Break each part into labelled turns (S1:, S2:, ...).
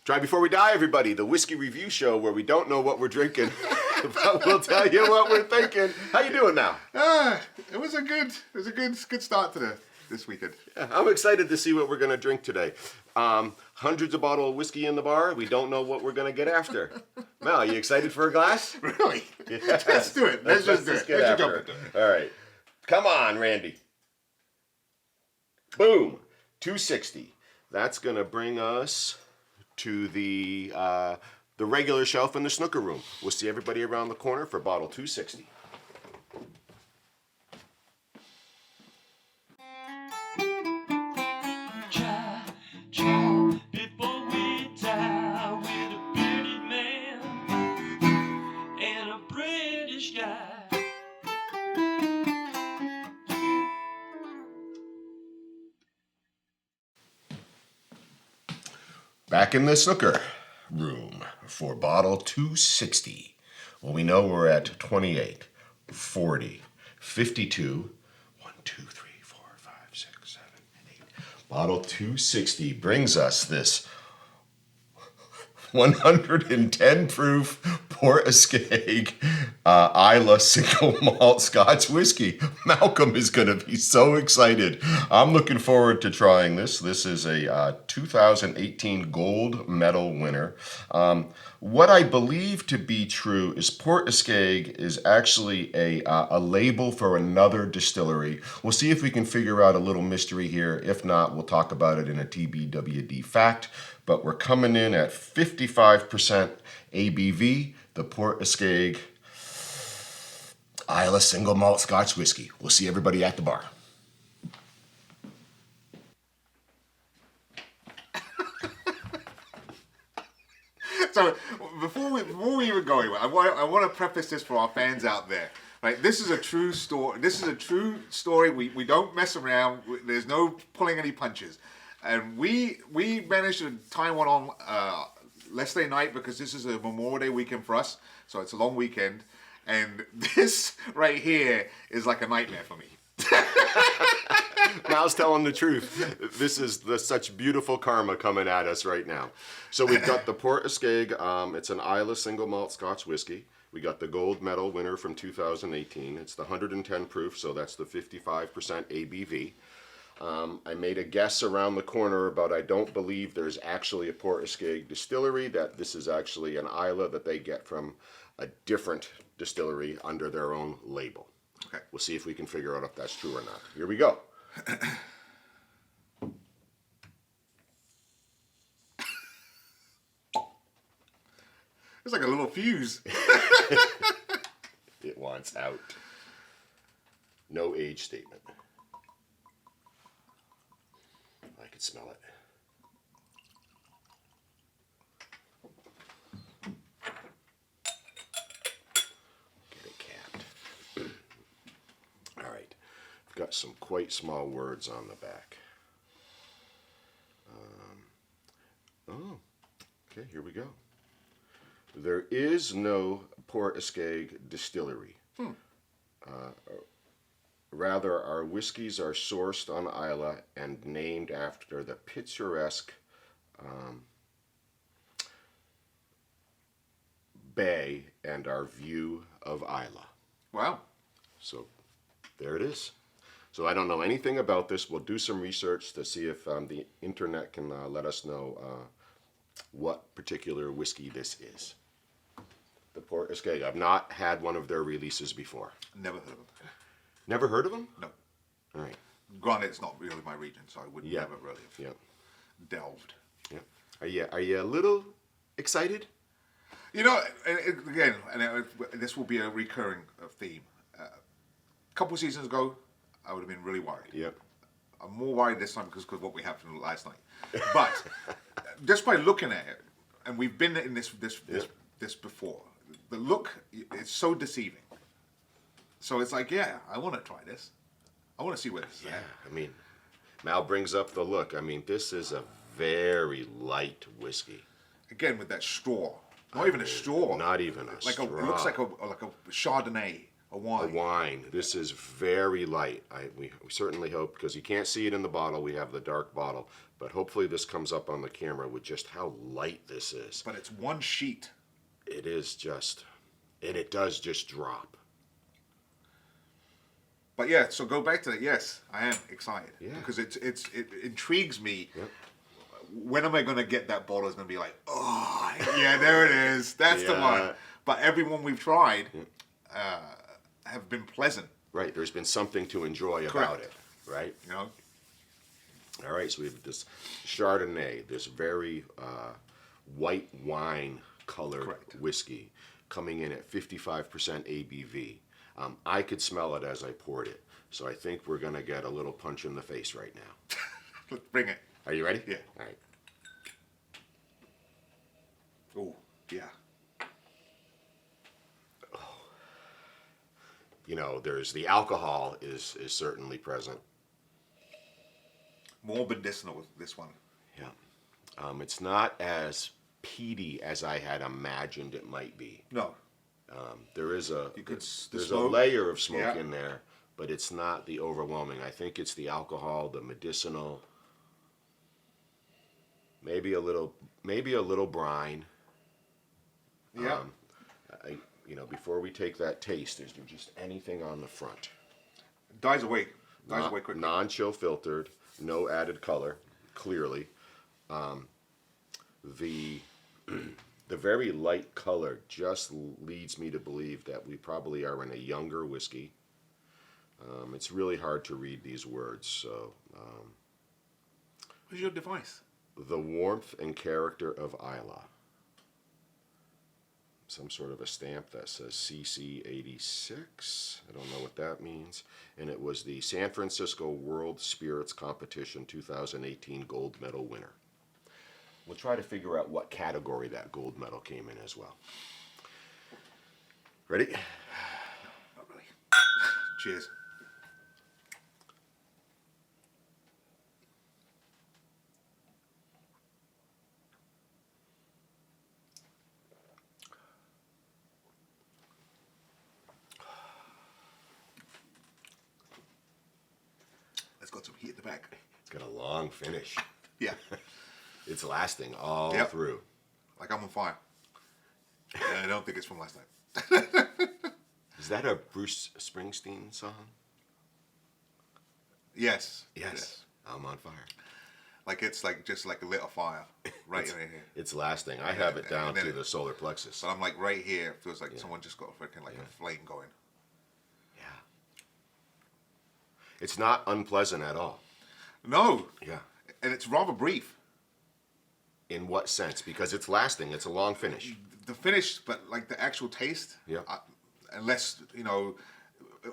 S1: Try Before We Die, everybody, the whiskey review show where we don't know what we're drinking, but we'll tell you what we're thinking. How you doing now?
S2: It was a good start to this weekend.
S1: Yeah, I'm excited to see what we're going to drink today. Hundreds of bottles of whiskey in the bar. We don't know what we're going to get after. Mel, are you excited for a glass?
S2: Really?
S1: Yes.
S2: Let's do it. Let's just do it. Let's jump into it.
S1: All right. Come on, Randy. Boom. 260. That's going to bring us to the regular shelf in the snooker room. We'll see everybody around the corner for bottle 260.
S3: Try before we die with a bearded man and a British guy.
S1: Back in the snooker room for bottle 260. Well, we know we're at 28, 40, 52, 1, 2, 3, 4, 5, 6, 7, 8. Bottle 260 brings us this 110 proof Port Askaig Islay Single Malt Scotch Whisky. Malcolm is going to be so excited. I'm looking forward to trying this. This is a 2018 gold medal winner. What I believe to be true is Port Askaig is actually a label for another distillery. We'll see if we can figure out a little mystery here. If not, we'll talk about it in a TBWD fact. But we're coming in at 55% ABV, the Port Askaig Islay Single Malt Scotch Whisky. We'll see everybody at the bar.
S2: So before we even go anywhere, I want to preface this for our fans out there. Right, this is a true story. This is a true story. We don't mess around. There's no pulling any punches. And we managed to tie one on Leslie night because this is a Memorial Day weekend for us, so it's a long weekend. And this right here is like a nightmare for me.
S1: Mal's telling the truth. This is such beautiful karma coming at us right now. So we've got the Port Askaig. It's an Islay Single Malt Scotch Whisky. We got the gold medal winner from 2018. It's the 110 proof, so that's the 55% ABV. I made a guess around the corner, but I don't believe there's actually a Port Askaig distillery, that this is actually an Islay that they get from a different distillery under their own label.
S2: Okay.
S1: We'll see if we can figure out if that's true or not. Here we go.
S2: It's like a little fuse.
S1: It wants out. No age statement. I could smell it. Get it capped. All right. I've got some quite small words on the back. Okay, here we go. There is no Port Askaig distillery. Rather, our whiskeys are sourced on Islay and named after the picturesque bay and our view of Islay.
S2: Wow.
S1: So there it is. So I don't know anything about this. We'll do some research to see if the internet can let us know what particular whiskey this is. The Port Askaig. I've not had one of their releases before.
S2: Never heard of them.
S1: Never heard of them?
S2: No.
S1: All right.
S2: Granted, it's not really my region, so I would never really have delved.
S1: Yeah. Are you a little excited?
S2: You know, again, this will be a recurring theme. A couple seasons ago, I would have been really worried.
S1: Yeah.
S2: I'm more worried this time because of what we happened last night. But just by looking at it, and we've been in this before, the look is so deceiving. So it's like, yeah, I want to try this. I want to see what this is.
S1: Yeah, I mean, Mal brings up the look. I mean, this is a very light whiskey.
S2: Again, with that straw. Not even a straw.
S1: Not even a straw.
S2: It looks like a Chardonnay A wine.
S1: A wine. This is very light. We certainly hope, because you can't see it in the bottle, we have the dark bottle, but hopefully this comes up on the camera with just how light this is.
S2: But it's one sheet.
S1: It is just, and it does just drop.
S2: But yeah, so go back to that. Yes, I am excited.
S1: Yeah.
S2: Because it intrigues me.
S1: Yep.
S2: When am I going to get that bottle? It's going to be like, oh, yeah, there it is. That's the
S1: Yeah.
S2: one. But everyone we've tried have been pleasant.
S1: Right, there's been something to enjoy about it, right?
S2: You know?
S1: All right, so we have this Chardonnay, this very white wine colored
S2: Correct.
S1: whiskey coming in at 55% ABV. I could smell it as I poured it, so I think we're going to get a little punch in the face right now.
S2: Let's bring it.
S1: Are you ready?
S2: Yeah.
S1: All right.
S2: Oh, yeah.
S1: You know, there's the alcohol is certainly present.
S2: More medicinal with this one.
S1: Yeah. It's not as peaty as I had imagined it might be.
S2: No.
S1: There is a
S2: You could the
S1: there's a
S2: smoke.
S1: layer of smoke
S2: Yeah.
S1: in there, but it's not the overwhelming. I think it's the alcohol, the medicinal, maybe a little brine.
S2: Yeah.
S1: Before we take that taste, is there just anything on the front?
S2: Dies away. Dies away quickly.
S1: Non-chill filtered, no added color, clearly. The very light color just leads me to believe that we probably are in a younger whiskey. It's really hard to read these words, so
S2: What's your device?
S1: the warmth and character of Islay. Some sort of a stamp that says CC86. I don't know what that means. And it was the San Francisco World Spirits Competition 2018 gold medal winner. We'll try to figure out what category that gold medal came in as well. Ready?
S2: Not really. Cheers. It's got some heat at the back.
S1: It's got a long finish.
S2: Yeah.
S1: It's lasting all
S2: Yep.
S1: through.
S2: Like I'm on fire. And I don't think it's from last night.
S1: Is that a Bruce Springsteen song?
S2: Yes.
S1: Yes. I'm on fire.
S2: Like it's like just like a lit fire right in here.
S1: It's lasting. I have it down
S2: And then
S1: to the solar plexus.
S2: So I'm like right here. It feels like someone just got freaking like a flame going.
S1: Yeah. It's not unpleasant at all.
S2: No.
S1: Yeah.
S2: And it's rather brief.
S1: In what sense? Because it's lasting. It's a long finish.
S2: The finish, but like the actual taste.
S1: Yeah.
S2: Unless it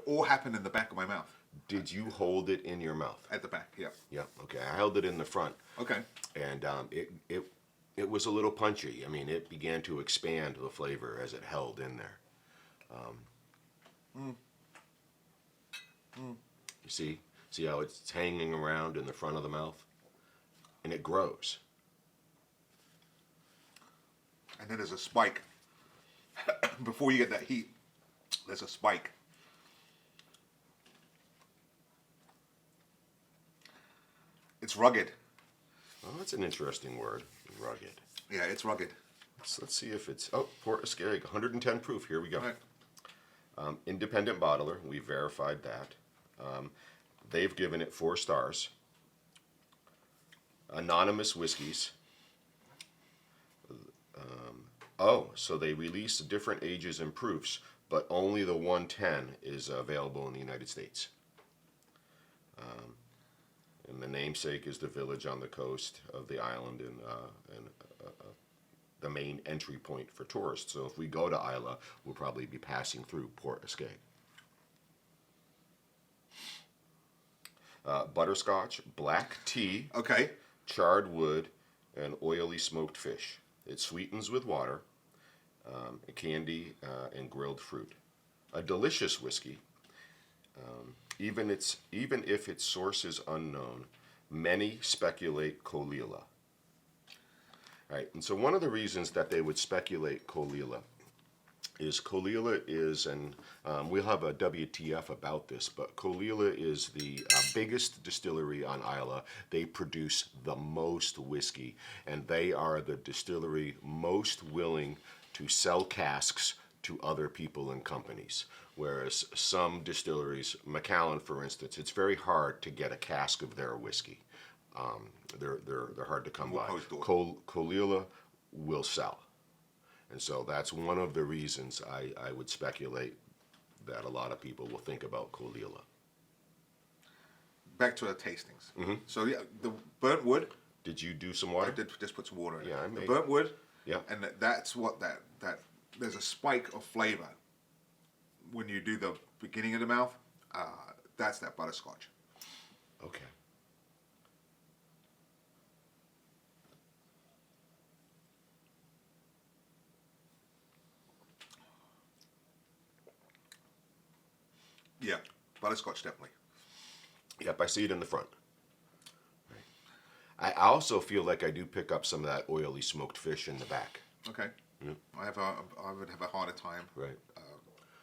S2: all happened in the back of my mouth.
S1: Did you hold it in your mouth?
S2: At the back. Yeah.
S1: Yeah. Okay. I held it in the front,
S2: Okay.
S1: and it was a little punchy. I mean, it began to expand the flavor as it held in there. You see how it's hanging around in the front of the mouth, and it grows.
S2: And then there's a spike. Before you get that heat, there's a spike. It's rugged.
S1: Oh, that's an interesting word. Rugged.
S2: Yeah, it's rugged.
S1: Let's see if it's Port Askaig, 110 proof. Here we go.
S2: All right.
S1: Independent bottler. We verified that. They've given it 4 stars. Anonymous whiskeys. So they release different ages and proofs, but only the 110 is available in the United States. And the namesake is the village on the coast of the island and the main entry point for tourists. So if we go to Islay, we'll probably be passing through Port Askaig. Butterscotch, black tea,
S2: Okay.
S1: charred wood, and oily smoked fish. It sweetens with water, candy, and grilled fruit. A delicious whiskey. Even if its source is unknown, many speculate Colila. Right, and so one of the reasons that they would speculate Colila is Colilla is, and we'll have a WTF about this, but Colilla is the biggest distillery on Islay. They produce the most whiskey, and they are the distillery most willing to sell casks to other people and companies. Whereas some distilleries, Macallan for instance, it's very hard to get a cask of their whiskey. They're hard to come by. Colilla will sell. And so that's one of the reasons I would speculate that a lot of people will think about Colilla.
S2: Back to our tastings. So yeah, the burnt wood.
S1: Did you do some
S2: I
S1: water?
S2: did just put some water in.
S1: Yeah, I
S2: The
S1: made-
S2: burnt wood.
S1: Yeah.
S2: And that's what that there's a spike of flavor when you do the beginning of the mouth. That's that butterscotch.
S1: Okay.
S2: Yeah, butterscotch definitely.
S1: Yep, I see it in the front. I also feel like I do pick up some of that oily smoked fish in the back.
S2: Okay. I would have a harder time
S1: Right.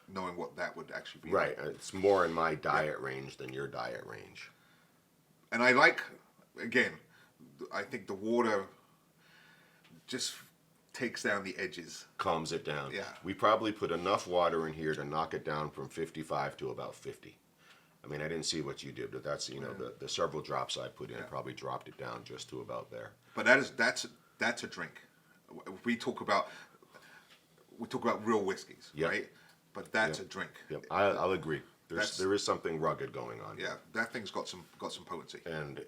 S2: knowing what that would actually be.
S1: Right. It's more in my diet range than your diet range.
S2: And I like, again, I think the water just takes down the edges.
S1: Calms it down.
S2: Yeah.
S1: We probably put enough water in here to knock it down from 55 to about 50. I mean, I didn't see what you did, but that's, the several drops I put in probably dropped it down just to about there.
S2: But that's a drink. We talk about real whiskeys,
S1: Yep.
S2: right? But that's a drink.
S1: Yep, I'll agree. There is something rugged going on.
S2: Yeah, that thing's got some potency.
S1: And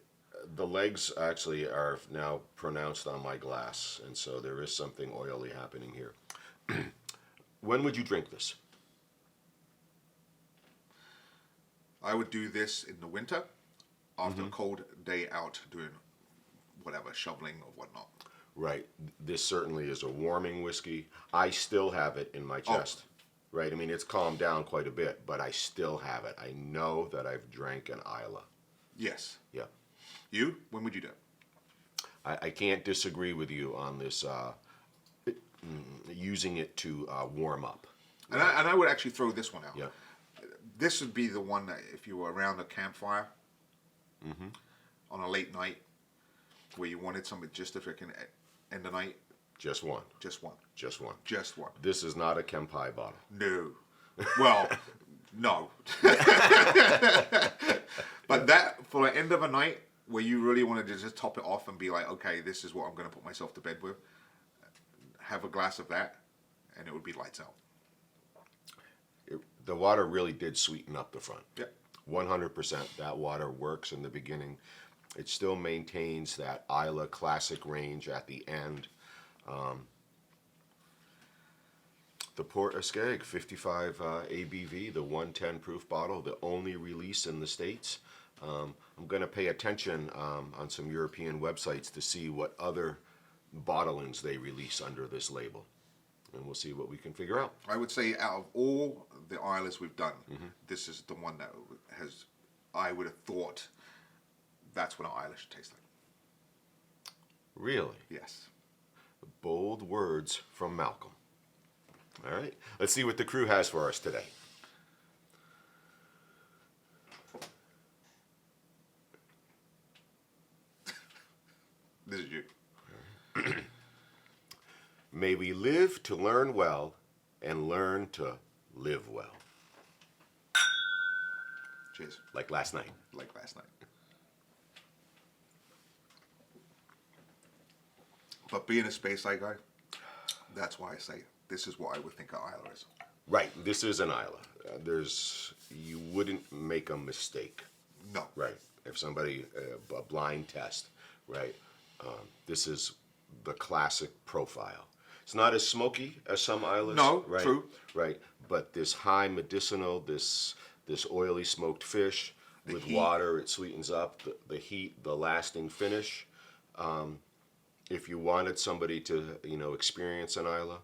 S1: the legs actually are now pronounced on my glass, and so there is something oily happening here. When would you drink this?
S2: I would do this in the winter after a cold day out doing whatever, shoveling or whatnot.
S1: Right. This certainly is a warming whiskey. I still have it in my chest. Right. I mean, it's calmed down quite a bit, but I still have it. I know that I've drank an Islay.
S2: Yes.
S1: Yeah.
S2: You? When would you do it?
S1: I can't disagree with you on this, using it to warm up.
S2: And I would actually throw this one out.
S1: Yeah.
S2: This would be the one that if you were around a campfire on a late night where you wanted something just to freaking end the night.
S1: Just one.
S2: Just one.
S1: Just one.
S2: Just one.
S1: This is not a Kempai bottle.
S2: No. Well, no. But that, for the end of a night where you really wanted to just top it off and be like, okay, this is what I'm going to put myself to bed with, have a glass of that, and it would be lights out.
S1: The water really did sweeten up the front.
S2: Yeah.
S1: 100%. That water works in the beginning. It still maintains that Islay classic range at the end. The Port Askaig 55 ABV, the 110 proof bottle, the only release in the States. I'm going to pay attention on some European websites to see what other bottlings they release under this label. And we'll see what we can figure out.
S2: I would say out of all the Isleys we've done, this is the one that has, I would have thought that's what an Islay should taste like.
S1: Really?
S2: Yes.
S1: Bold words from Malcolm. All right, let's see what the crew has for us today.
S2: This is you.
S1: May we live to learn well and learn to live well.
S2: Cheers.
S1: Like last night.
S2: Like last night. But being a space side guy, that's why I say this is what I would think an Islay is.
S1: Right, this is an Islay. You wouldn't make a mistake.
S2: No.
S1: Right, if somebody, a blind test, right, this is the classic profile. It's not as smoky as some Isleys.
S2: No,
S1: right?
S2: true.
S1: Right, but this high medicinal, this oily smoked fish with
S2: heat.
S1: water, it sweetens up, the heat, the lasting finish. If you wanted somebody to, experience an Islay,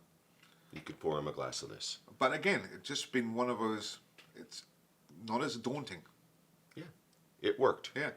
S1: you could pour them a glass of this.
S2: But again, it's just been one of those, it's not as daunting.
S1: Yeah, it worked.
S2: Yeah.